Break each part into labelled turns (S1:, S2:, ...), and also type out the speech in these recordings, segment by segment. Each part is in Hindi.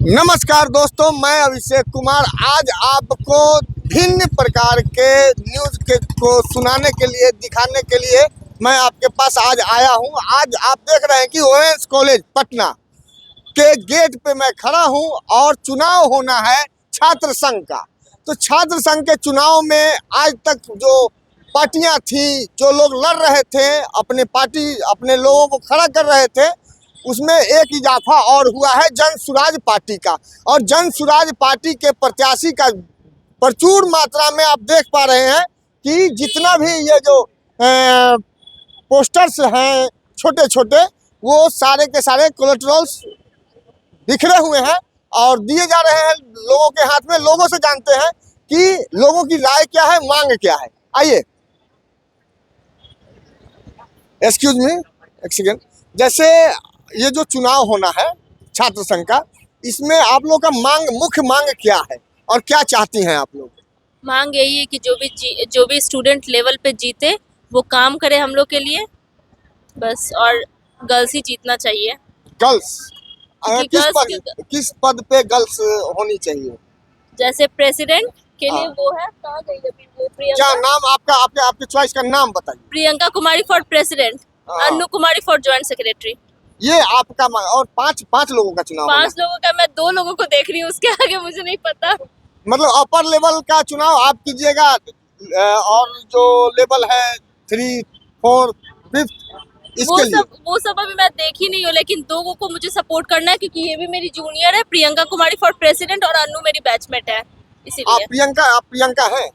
S1: नमस्कार दोस्तों, मैं अभिषेक कुमार आज आपको भिन्न प्रकार के न्यूज़ को सुनाने के लिए, दिखाने के लिए मैं आपके पास आज आया हूं। आज आप देख रहे हैं कि ओएस कॉलेज पटना के गेट पे मैं खड़ा हूं और चुनाव होना है छात्र संघ का। तो छात्र संघ के चुनाव में आज तक जो पार्टियां थी, जो लोग लड़ रहे थे, अपने लोगों को खड़ा कर रहे थे, उसमें एक इजाफा और हुआ है जन सुराज पार्टी का। और जन सुराज पार्टी के प्रत्याशी का प्रचुर मात्रा में आप देख पा रहे हैं कि जितना भी ये जो पोस्टर्स हैं छोटे छोटे, वो सारे के सारे कोलेट्रल्स बिखरे हुए हैं और दिए जा रहे हैं लोगों के हाथ में। लोगों से जानते हैं कि लोगों की राय क्या है, मांग क्या है। आइए, एक्सक्यूज मी एक सेकेंड। जैसे ये जो चुनाव होना है छात्र संघ का, इसमें आप लोग का मुख्य मांग क्या है और क्या चाहती हैं आप लोग?
S2: मांग यही है कि जो भी स्टूडेंट लेवल पे जीते वो काम करे हम लोग के लिए, बस। और गर्ल्स ही जीतना चाहिए।
S1: गर्ल्स?
S2: क्योंकि
S1: किस पद पे गर्ल्स होनी चाहिए?
S2: जैसे प्रेसिडेंट के लिए वो है, कहाँ गई अभी वो?
S1: क्या नाम आपका? आपके चॉइस का नाम बताइए।
S2: Priyanka Kumari for president, Annu Kumari for joint secretary.
S1: ये आपका और पांच लोगों का चुनाव?
S2: 5 लोगों का। मैं 2 लोगों को देख रही हूँ, उसके आगे मुझे नहीं पता।
S1: मतलब अपर लेवल का चुनाव आप कीजिएगा और जो लेवल है 3, 4, 5 इसके लिए
S2: वो सब अभी मैं देखी नहीं हूँ, लेकिन 2 को मुझे सपोर्ट करना है क्योंकि ये भी मेरी जूनियर है। प्रियंका कुमारी फॉर प्रेसिडेंट और अन्नू मेरी बैचमेट है, इसीलिए।
S1: आप प्रियंका है?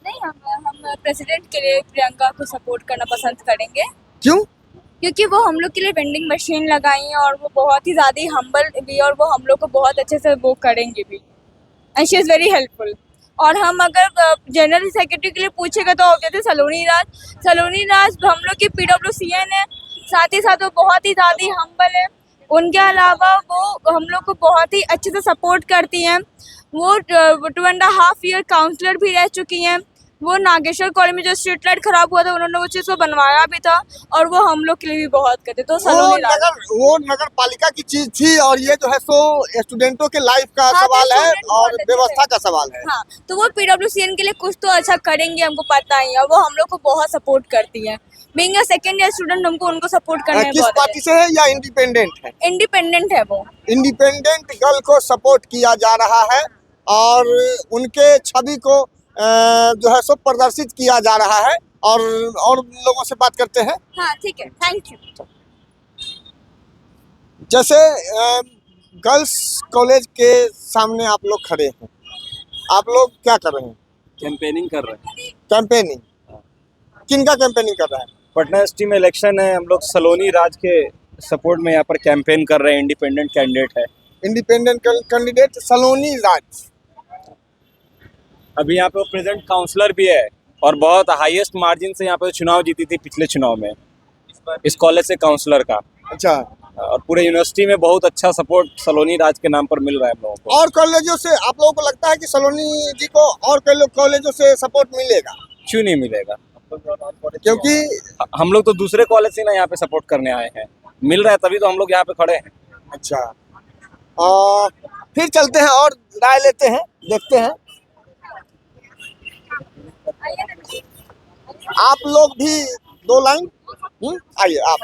S3: नहीं, हम प्रेसिडेंट के लिए प्रियंका को सपोर्ट करना पसंद करेंगे।
S1: क्यों?
S3: क्योंकि वो हम लोग के लिए वेंडिंग मशीन लगाई है और वो बहुत ही ज़्यादा हम्बल भी, और वो हम लोग को बहुत अच्छे से वो करेंगे भी, and she is very helpful. और हम अगर जनरल सेक्रेटरी के लिए पूछेगा तो ऑब्वियसली सलोनी राज हम लोग की PWCN है, साथ ही साथ वो बहुत ही ज़्यादा हम्बल है। उनके अलावा वो हम लोग को बहुत ही अच्छे से सपोर्ट करती हैं। वो 2.5 ईयर काउंसलर भी रह चुकी हैं। वो नागेश्वर कॉलेज में जो स्ट्रीट लाइट खराब हुआ था, उन्होंने वो चीज़ को बनवाया भी था, और वो हम लोग के लिए भी बहुत करते। तो
S1: वो नगर पालिका की चीज थी और ये जो है सो स्टूडेंटों के लाइफ का सवाल है और व्यवस्था का सवाल है।
S3: हाँ, तो वो PWCN के लिए कुछ तो अच्छा करेंगे, हमको पता ही है। और वो हम लोग को बहुत सपोर्ट करती है। Being a second year student हमको उनको सपोर्ट करने में
S1: किस पार्टी से है या इंडिपेंडेंट है?
S3: इंडिपेंडेंट है वो।
S1: इंडिपेंडेंट गर्ल को सपोर्ट किया जा रहा है और उनके छवि को जो है सो प्रदर्शित किया जा रहा है। और लोगों से बात करते हैं।
S3: हाँ ठीक है, थैंक यू।
S1: जैसे गर्ल्स कॉलेज के सामने आप लोग खड़े हैं, आप लोग क्या कर रहे हैं?
S4: कैंपेनिंग कर रहे हैं।
S1: कैंपेनिंग? किनका कैंपेनिंग कर रहा है?
S4: पटना यूनिवर्सिटी में इलेक्शन है, हम लोग सलोनी राज के सपोर्ट में यहाँ पर कैंपेन कर रहे हैं। इंडिपेंडेंट कैंडिडेट है।
S1: इंडिपेंडेंट कैंडिडेट सलोनी राज
S4: अभी यहाँ पे वो प्रेजेंट काउंसलर भी है और बहुत हाईएस्ट मार्जिन से यहाँ पे चुनाव जीती थी पिछले चुनाव में, इस कॉलेज से काउंसलर का।
S1: अच्छा।
S4: और पूरे यूनिवर्सिटी में बहुत अच्छा सपोर्ट सलोनी राज के नाम पर मिल रहा है हम लोगों को।
S1: और कॉलेजों से आप लोगों को लगता है कि सलोनी जी को और कॉलेजों से सपोर्ट मिलेगा?
S4: क्यों नहीं मिलेगा?
S1: क्योंकि
S4: हम लोग तो दूसरे कॉलेज से ना यहाँ पे सपोर्ट करने आए हैं, मिल रहा है तभी तो हम लोग यहाँ पे खड़े हैं।
S1: अच्छा, फिर चलते हैं और राय लेते हैं, देखते हैं। आप लोग भी 2 लाइन आइए। आप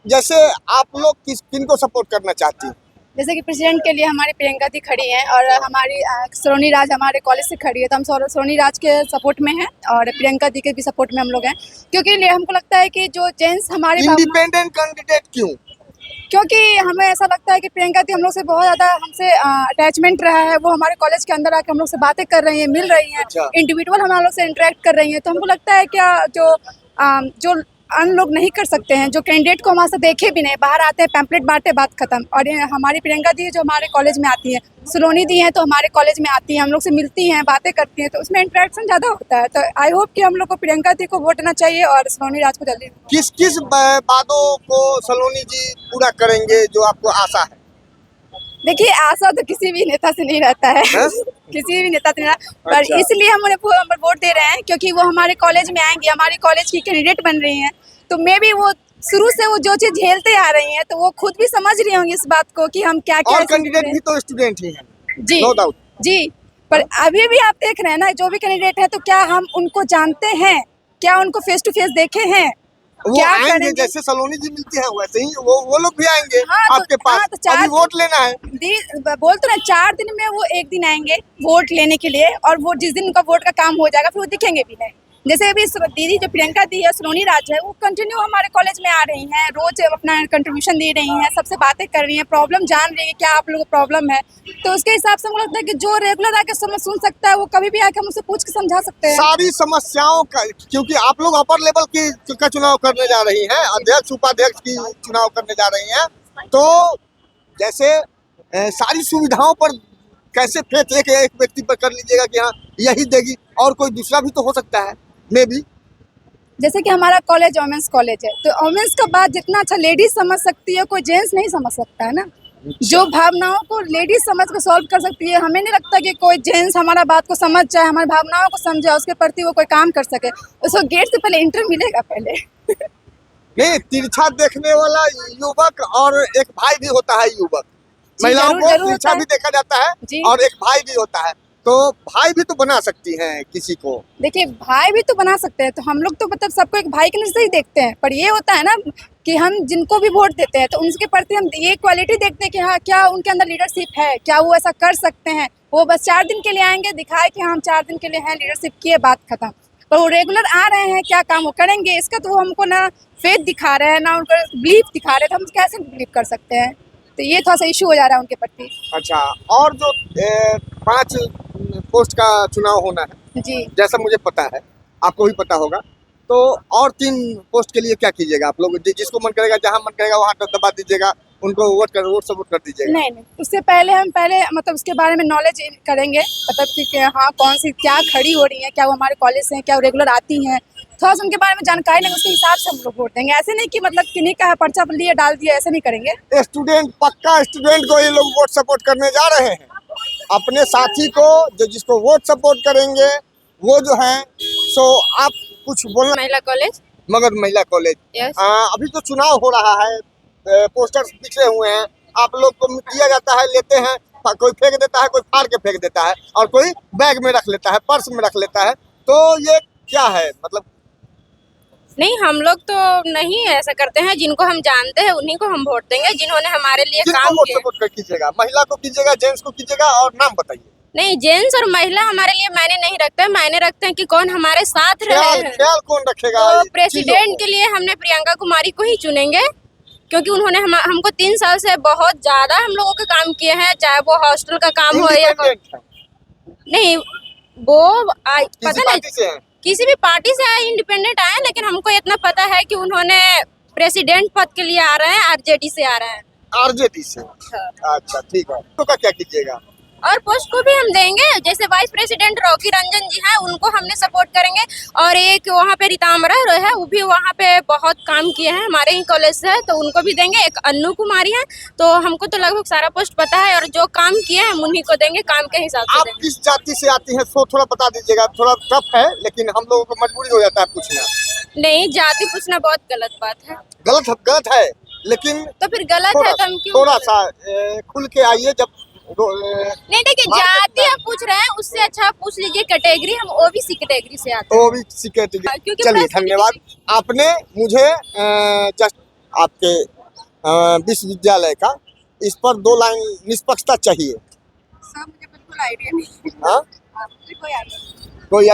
S1: जैसे आप लोग किनको सपोर्ट करना चाहती हैं?
S3: जैसे कि प्रेसिडेंट के लिए हमारी प्रियंका दी खड़ी हैं और हमारी सलोनी राज हमारे कॉलेज से खड़ी है, तो हम सलोनी राज के सपोर्ट में हैं और प्रियंका दी के भी सपोर्ट में हम लोग हैं। क्योंकि हमको लगता है कि जो जेंट्स हमारे
S1: इंडिपेंडेंट कैंडिडेट क्यों?
S3: क्योंकि हमें ऐसा लगता है कि प्रियंका दी हम लोग से बहुत ज़्यादा हमसे अटैचमेंट रहा है। वो हमारे कॉलेज के अंदर आके हम लोग से बातें कर रही हैं, मिल रही हैं।
S1: अच्छा।
S3: इंडिविजुअल हम लोग से इंटरेक्ट कर रही हैं। तो हमको लगता है क्या जो अन्य लोग नहीं कर सकते हैं, जो कैंडिडेट को हमारे से देखे भी नहीं, बाहर आते हैं, पैम्पलेट बांटते, बात खत्म। और हमारी प्रियंका दी है जो हमारे कॉलेज में आती हैं, सलोनी दी हैं तो हमारे कॉलेज में आती हैं, हम लोग से मिलती हैं, बातें करती हैं, तो उसमें इंटरेक्शन ज़्यादा होता है। तो आई होप कि हम लोग को प्रियंका दी को वोट देना चाहिए और सलोनी राज को जल्दी।
S1: किस बातों को सलोनी जी पूरा करेंगे जो आपको आशा है?
S3: देखिए, आशा तो किसी भी नेता से नहीं रहता है। किसी भी नेता से नहीं रहता, पर इसलिए हम उन्हें वोट दे रहे हैं क्योंकि वो हमारे कॉलेज में आएंगे, हमारे कॉलेज की कैंडिडेट बन रही हैं। तो मे भी वो शुरू से वो जो चीज झेलते आ रही हैं तो वो खुद भी समझ रही होंगी इस बात को कि हम क्या क्या
S1: और कैंडिडेट भी तो स्टूडेंट ही हैं,
S3: जी
S1: नो डाउट।
S3: जी, पर अभी भी आप देख रहे हैं ना, जो भी कैंडिडेट है तो क्या हम उनको जानते हैं, क्या उनको फेस टू फेस देखे हैं,
S1: वो
S3: क्या
S1: आएंगे
S3: करेंगे?
S1: जैसे सलोनी जी मिलती है वैसे ही वो लोग भी आएंगे
S3: हाँ, तो-
S1: आपके पास।
S3: हाँ, तो चार-
S1: अभी वोट लेना है।
S3: बोल तो ना 4 दिन में वो एक दिन आएंगे वोट लेने के लिए, और वो जिस दिन उनका वोट का काम हो जाएगा फिर वो दिखेंगे भी नहीं। जैसे अभी दीदी जो प्रियंका दी है, सलोनी राज है, वो कंटिन्यू हमारे कॉलेज में आ रही हैं, रोज अपना कंट्रीब्यूशन दे रही हैं, सबसे बातें कर रही हैं, प्रॉब्लम जान रही है क्या आप लोगों को प्रॉब्लम है। तो उसके हिसाब से मुझे लगता है कि जो रेगुलर आके सुन सकता है वो कभी भी आके हम उससे पूछ के समझा सकते हैं
S1: सारी समस्याओं का, क्योंकि आप लोग अपर लेवल का चुनाव करने जा रही हैं, अध्यक्ष उपाध्यक्ष की चुनाव करने जा रही हैं, तो जैसे सारी सुविधाओं पर कैसे फेथ एक व्यक्ति पर कर लीजिएगा कि हाँ यही देगी, और कोई दूसरा भी तो हो सकता है मे बी।
S3: जैसे कि हमारा कॉलेज वोमेंस कॉलेज है, तो वोमेंस का बात जितना अच्छा लेडीज समझ सकती है कोई जेंट्स नहीं समझ सकता है ना। जो भावनाओं को लेडीज समझ के सॉल्व कर सकती है, हमें नहीं लगता कि कोई जेंट्स हमारा बात को समझ जाए, हमारी भावनाओं को समझे, उसके प्रति वो कोई काम कर सके। उसको गेट से पहले इंटर मिलेगा पहले।
S1: नहीं, तिरछा देखने वाला युवक और एक भाई भी होता है युवक, महिलाओं
S3: जरूर-
S1: को
S3: जरूर
S1: तिरछा
S3: होता
S1: भी
S3: है।
S1: देखा जाता है
S3: जी।
S1: और एक भाई भी होता है, तो भाई भी तो बना सकती हैं किसी को।
S3: देखिए भाई भी तो बना सकते हैं, तो हम लोग तो मतलब सबको एक भाई के नजर से ही देखते हैं, पर ये होता है ना कि हम जिनको भी वोट देते हैं तो उनके प्रति हम ये क्वालिटी देखते हैं कि हाँ क्या उनके अंदर लीडरशिप है, क्या वो ऐसा कर सकते हैं। वो बस 4 दिन के लिए आएंगे, दिखाए कि हम 4 दिन के लिए हैं, लीडरशिप की है, बात खत्म। पर वो रेगुलर आ रहे हैं, क्या काम वो करेंगे इसका तो वो हमको ना फेथ दिखा रहे हैं ना उनका बिलीफ दिखा रहे हैं, तो हम कैसे बिलीव कर सकते हैं। तो ये थोड़ा सा इशू हो जा रहा है उनके प्रति।
S1: अच्छा, और जो 5 पोस्ट का चुनाव होना है,
S3: जी
S1: जैसा मुझे पता है, आपको भी पता होगा, तो और 3 पोस्ट के लिए क्या कीजिएगा आप लोग? जिसको मन करेगा, जहां मन करेगा वहां दबा दीजिएगा, उनको वोट सपोर्ट कर दीजिएगा।
S3: नहीं नहीं, उससे पहले हम मतलब उसके बारे में नॉलेज करेंगे, मतलब कि हाँ कौन सी क्या खड़ी हो रही है, क्या वो हमारे कॉलेज से हैं, क्या वो रेगुलर आती हैं, थोड़ा सा उनके बारे में जानकारी लेंगे, उसके हिसाब से हम लोग वोट देंगे। ऐसे नहीं कि मतलब किन्हीं का पर्चा लिए डाल दिया, ऐसे नहीं करेंगे।
S1: स्टूडेंट, पक्का स्टूडेंट को ये लोग वोट सपोर्ट करने जा रहे हैं, अपने साथी को जो जिसको वोट सपोर्ट करेंगे वो जो है। सो आप कुछ बोलना?
S2: महिला कॉलेज।
S1: मगध महिला कॉलेज।
S2: यस।
S1: अभी तो चुनाव हो रहा है, पोस्टर्स बिखरे हुए हैं, आप लोग को दिया जाता है, लेते हैं, कोई फेंक देता है, कोई फाड़ के फेंक देता है, और कोई बैग में रख लेता है, पर्स में रख लेता है, तो ये क्या है मतलब?
S2: नहीं, हम लोग तो नहीं ऐसा करते हैं, जिनको हम जानते हैं उन्हीं को हम वोट देंगे, जिन्होंने हमारे लिए
S1: किसको
S2: काम
S1: वोट
S2: किया।
S1: सपोर्ट कर कीजिएगा? महिला को कीजिएगा, जेंट्स को कीजिएगा, और नाम बताइए।
S2: नहीं, जेंट्स और महिला हमारे लिए मायने नहीं रखते, मायने रखते हैं कि कौन हमारे साथ रहे हैं।
S1: ख्याल कौन रखेगा?
S2: तो
S1: ये चीजों
S2: प्रेसिडेंट
S1: को?
S2: के लिए हमने प्रियंका कुमारी को ही चुनेंगे, क्योंकि उन्होंने हमको 3 साल से बहुत ज्यादा हम लोगों के काम किए हैं, चाहे वो हॉस्टल का काम हो या
S1: Independent है।
S2: नहीं, वो
S1: किसी
S2: पता नहीं
S1: पार्टी से हैं?
S2: किसी भी पार्टी से आए, इंडिपेंडेंट आए, लेकिन हमको इतना पता है कि उन्होंने प्रेसिडेंट पद के लिए आ रहे हैं, आरजेडी से आ रहे हैं।
S1: आरजेडी से। अच्छा, ठीक है, तो क्या कीजिएगा?
S2: और पोस्ट को भी हम देंगे, जैसे वाइस प्रेसिडेंट रॉकी रंजन जी हैं, उनको हमने सपोर्ट करेंगे। और एक वहाँ पे रितामरा है, वो भी वहाँ पे बहुत काम किए हैं, हमारे ही कॉलेज से है, तो उनको भी देंगे। एक अन्नू कुमारी है, तो हमको तो लगभग सारा पोस्ट पता है, और जो काम किए हैं हम उन्हीं को देंगे, काम के हिसाब से
S1: आप
S2: देंगे।
S1: किस जाति से आती हैं, सो थोड़ा बता दीजिएगा, थोड़ा टफ है, लेकिन हम लोगों को मजबूरी हो जाता है पूछना।
S2: नहीं, जाति पूछना बहुत गलत बात है।
S1: गलत है, लेकिन
S2: तो फिर गलत है तो हम क्यों
S1: थोड़ा सा खुल के आइए। जब
S2: नहीं, देखिए जाति आप पूछ रहे हैं, उससे अच्छा आप पूछ लीजिए कैटेगरी, हम ओबीसी कैटेगरी से आते हैं।
S1: OBC category.
S2: क्योंकि
S1: चलिए,
S2: प्रश्न
S1: धन्यवाद। आपने मुझे जस्ट आपके विश्वविद्यालय का इस पर 2 लाइन निष्पक्षता चाहिए।
S3: सर मुझे बिल्कुल आइडिया नहीं।
S1: हाँ,
S3: कोई आइडिया नहीं।
S1: कोई